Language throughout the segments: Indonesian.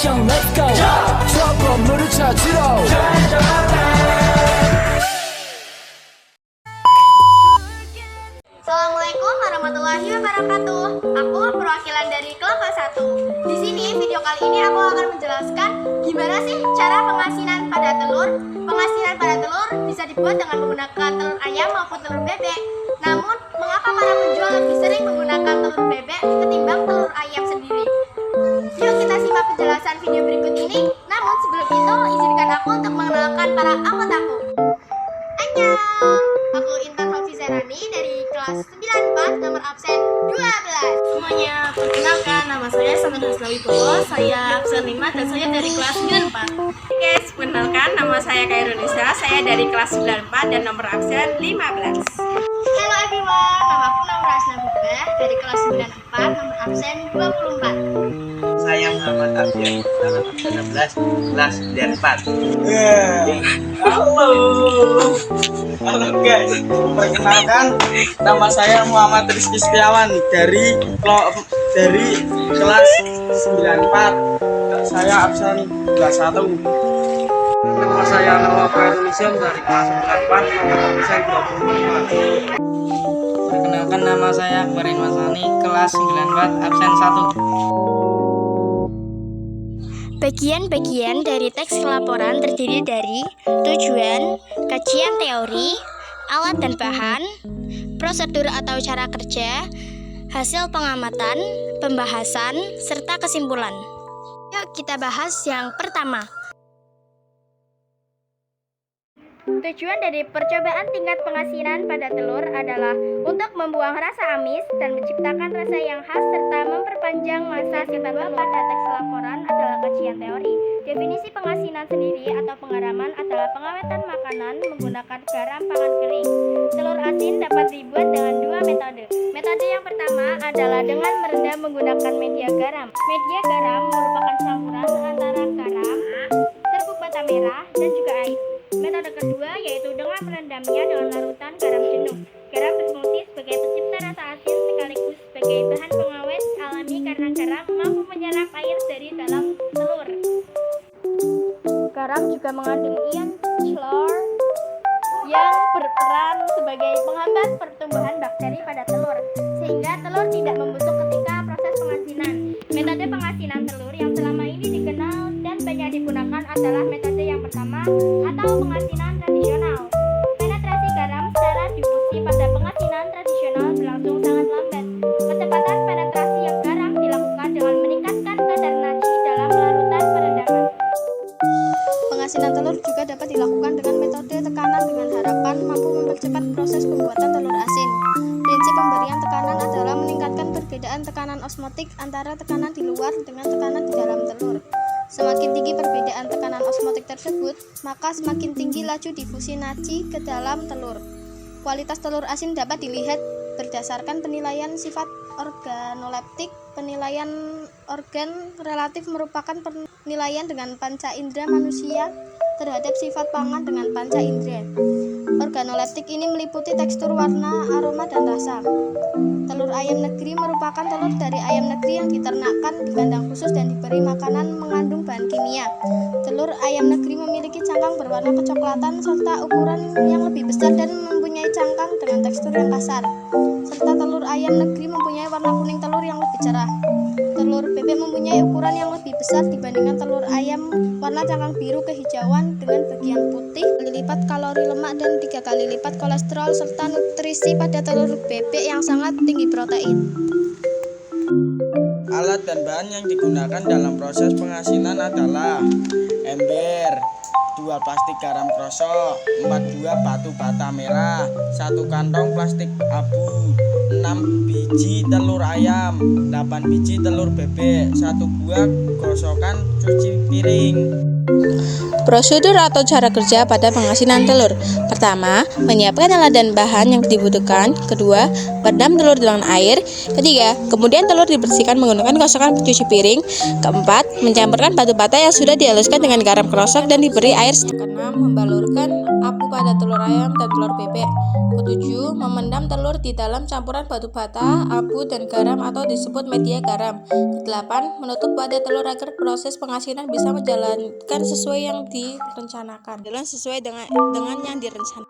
액션 let's go 저 건물을 찾으러 Assalamualaikum warahmatullahi wabarakatuh. Aku perwakilan dari kelompok 1. Di sini video kali ini aku akan menjelaskan gimana sih cara pengasinan pada telur. Pengasinan pada telur bisa dibuat dengan menggunakan telur ayam maupun telur bebek. Namun, mengapa para penjual lebih sering menggunakan telur bebek ketimbang telur ayam sendiri? Yuk kita simak penjelasan video berikut ini. Namun sebelum itu, izinkan aku untuk mengenalkan para anggotaku. Annyeong, aku Intan Hafizarani dari kelas 94 nomor absen 12. Semuanya, perkenalkan nama saya Sanur Haslawi Bowo, saya absen 5 dan saya dari kelas 94. Guys, perkenalkan nama saya Kairunisa, saya dari kelas 94 dan nomor absen 15. Hello everyone, nama aku Naura Asna Bubah dari kelas 94 nomor absen 24. Saya Muhammad Abdian, nama absen 16, kelas 94. Halo guys, perkenalkan nama saya Muhammad Rizky Setiawan dari kelas 94. Saya absen 21. Nama saya Nawaf Khairul dari kelas 94 nomor absen 25. Perkenalkan nama saya Akbarin Masani kelas 94 absen 1. Bagian-bagian dari teks laporan terdiri dari tujuan, kajian teori, alat dan bahan, prosedur atau cara kerja, hasil pengamatan, pembahasan, serta kesimpulan. Yuk kita bahas yang pertama. Tujuan dari percobaan tingkat pengasinan pada telur adalah untuk membuang rasa amis dan menciptakan rasa yang khas serta memperpanjang masa simpan telur. Pada teks laporan adalah kajian teori. Definisi pengasinan sendiri atau penggaraman adalah pengawetan makanan menggunakan garam pangan kering. Telur asin dapat dibuat dengan dua metode. Metode yang pertama adalah dengan merendam menggunakan media garam. Media garam merupakan campuran antara garam, serbuk bata merah, dan juga air. Metode kedua yaitu dengan merendamnya dengan larutan garam jenuh. Garam berfungsi sebagai pencipta rasa asin sekaligus sebagai bahan pengawet alami karena garam mampu menyerap air dari dalam telur. Garam juga mengandung ion chlor yang berperan sebagai penghambat pertumbuhan bakteri pada telur, sehingga telur tidak membusuk ketika proses pengasinan. Metode pengasinan telur yang selama ini dikenal dan banyak digunakan adalah metode yang pertama atau pengasinan tradisional. Penetrasi garam secara difusi pada pengasinan tradisional berlangsung sangat lambat. Kecepatan penetrasi yang garam dilakukan dengan meningkatkan kadar natri dalam larutan perendaman. Pengasinan telur juga dapat dilakukan dengan metode tekanan dengan harapan mampu mempercepat proses pembuatan telur asin. Prinsip pemberian tekanan adalah meningkatkan perbedaan tekanan osmotik antara tekanan di luar dengan tekanan di dalam telur. Semakin tinggi perbedaan tekanan osmotik tersebut, maka semakin tinggi laju difusi natri ke dalam telur. Kualitas telur asin dapat dilihat berdasarkan penilaian sifat organoleptik. Penilaian organ relatif merupakan penilaian dengan panca indera manusia terhadap sifat pangan dengan panca indera. Organoleptik ini meliputi tekstur, warna, aroma, dan rasa. Telur ayam negeri merupakan telur dari ayam negeri yang diternakkan di kandang khusus dan diberi makanan mengandung bahan kimia. Telur ayam negeri memiliki cangkang berwarna kecoklatan serta ukuran yang lebih besar dan mempunyai cangkang dengan tekstur yang kasar. Serta telur ayam negeri mempunyai warna kuning telur yang lebih cerah. Telur bebek mempunyai ukuran yang lebih besar dibandingkan telur ayam warna cangkang biru kehijauan dengan bagian putih, 3 kali lipat kalori lemak dan 3 kali lipat kolesterol serta nutrisi pada telur bebek yang sangat tinggi protein. Alat dan bahan yang digunakan dalam proses pengasinan adalah ember, 2 plastik garam krosok, 4 buah batu bata merah, 1 kantong plastik abu, 6 biji telur ayam, 8 biji telur bebek, 1 buah gosokan cuci piring. Prosedur atau cara kerja pada pengasinan telur. Pertama, menyiapkan alat dan bahan yang dibutuhkan. Kedua, berendam telur dengan air. Ketiga, kemudian telur dibersihkan menggunakan kosakan pencuci piring. Keempat, mencampurkan batu bata yang sudah dihaluskan dengan garam krosok dan diberi air. Keenam, membalurkan abu pada telur ayam dan telur bebek. Ketujuh, memendam telur di dalam campuran batu bata, abu, dan garam atau disebut media garam. Kedelapan, menutup pada telur agar proses pengasinan bisa menjalankan sesuai yang direncanakan. Sesuai dengan yang direncanakan.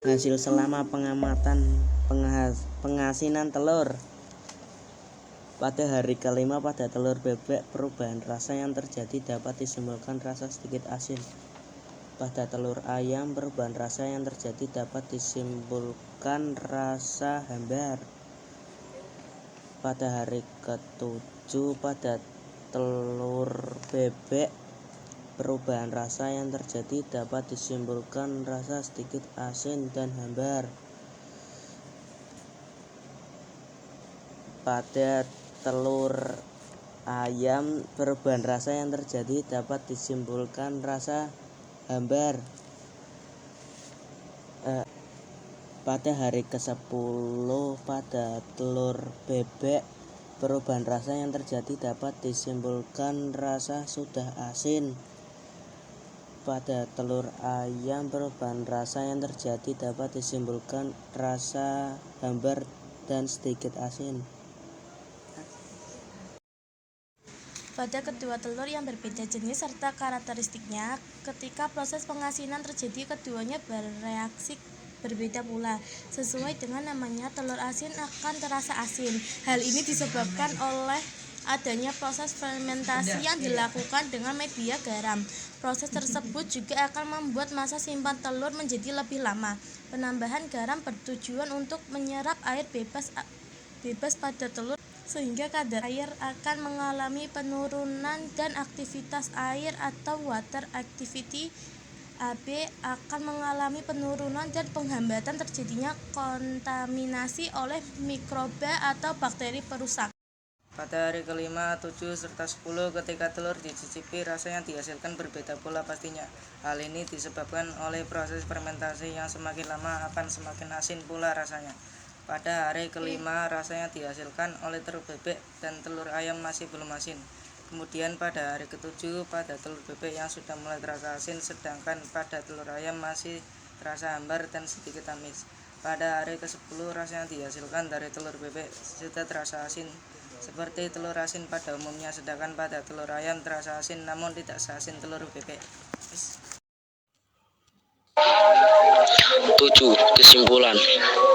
Hasil selama pengamatan pengasinan telur. Pada hari kelima pada telur bebek, perubahan rasa yang terjadi dapat disimpulkan rasa sedikit asin. Pada telur ayam, perubahan rasa yang terjadi dapat disimpulkan rasa hambar. Pada hari ketujuh pada telur bebek, perubahan rasa yang terjadi dapat disimpulkan rasa sedikit asin dan hambar. Pada telur ayam, perubahan rasa yang terjadi dapat disimpulkan rasa hambar. Pada hari ke-10 pada telur bebek, perubahan rasa yang terjadi dapat disimpulkan rasa sudah asin. Pada telur ayam, perubahan rasa yang terjadi dapat disimpulkan rasa hambar dan sedikit asin. Pada kedua telur yang berbeda jenis serta karakteristiknya, ketika proses pengasinan terjadi, keduanya bereaksi berbeda pula. Sesuai dengan namanya, telur asin akan terasa asin. Hal ini disebabkan oleh adanya proses fermentasi yang dilakukan dengan media garam. Proses tersebut juga akan membuat masa simpan telur menjadi lebih lama. Penambahan garam bertujuan untuk menyerap air bebas pada telur, sehingga kadar air akan mengalami penurunan dan aktivitas air atau water activity AB akan mengalami penurunan dan penghambatan terjadinya kontaminasi oleh mikroba atau bakteri perusak. Pada hari kelima, 7, serta 10 ketika telur dicicipi, rasa yang dihasilkan berbeda pula pastinya. Hal ini disebabkan oleh proses fermentasi yang semakin lama akan semakin asin pula rasanya. Pada hari kelima, rasa yang dihasilkan oleh telur bebek dan telur ayam masih belum asin. Kemudian pada hari ke-7 pada telur bebek yang sudah mulai terasa asin, sedangkan pada telur ayam masih terasa hambar dan sedikit amis. Pada hari ke-10 rasa yang dihasilkan dari telur bebek sudah terasa asin seperti telur asin pada umumnya, sedangkan pada telur ayam terasa asin namun tidak seasin telur bebek. 7. Kesimpulan.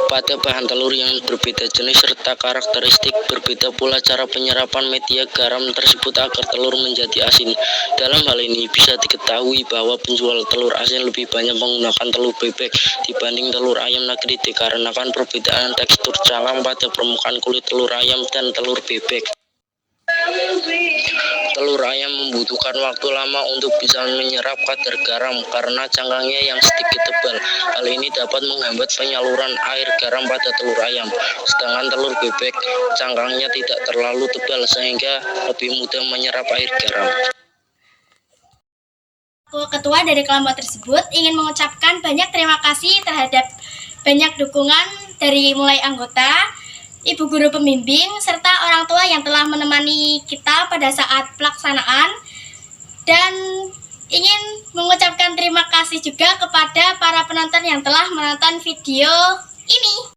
Pada bahan telur yang berbeda jenis serta karakteristik, berbeda pula cara penyerapan media garam tersebut agar telur menjadi asin. Dalam hal ini bisa diketahui bahwa penjual telur asin lebih banyak menggunakan telur bebek dibanding telur ayam negeri dikarenakan perbedaan tekstur cangkang pada permukaan kulit telur ayam dan telur bebek. Telur ayam membutuhkan waktu lama untuk bisa menyerap kadar garam karena cangkangnya yang sedikit tebal. Hal ini dapat menghambat penyaluran air garam pada telur ayam. Sedangkan telur bebek cangkangnya tidak terlalu tebal sehingga lebih mudah menyerap air garam. Ketua dari kelompok tersebut ingin mengucapkan banyak terima kasih terhadap banyak dukungan dari mulai anggota, ibu guru pembimbing, serta orang tua yang telah menemani kita pada saat pelaksanaan, dan ingin mengucapkan terima kasih juga kepada para penonton yang telah menonton video ini.